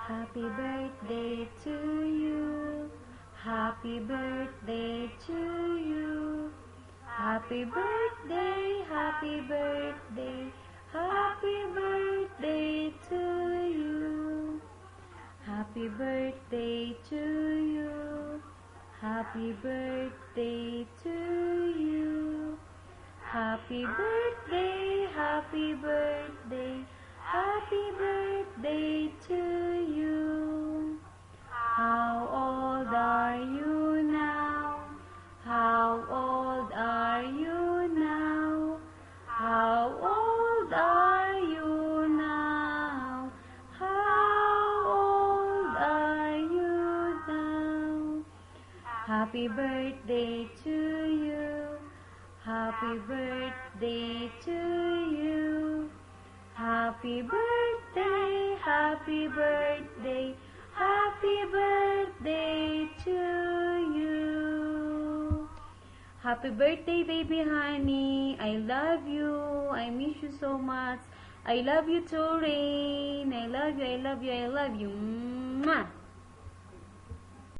Happy birthday to you. Happy birthday to you. Happy birthday, happy birthday, happy birthday to you. Happy birthday to you. Happy birthday to you. Happy birthday, happy birthday, happy birthday to you. How old are you now? How old are you now? How old are you now? How old are you now? Happy birthday to you. Happy birthday to you. Happy birthday, happy birthday, happy birthday to you. Happy birthday, baby honey. I love you. I miss you so much. I love you too, Rain. I love you, I love you, I love you. Mwah!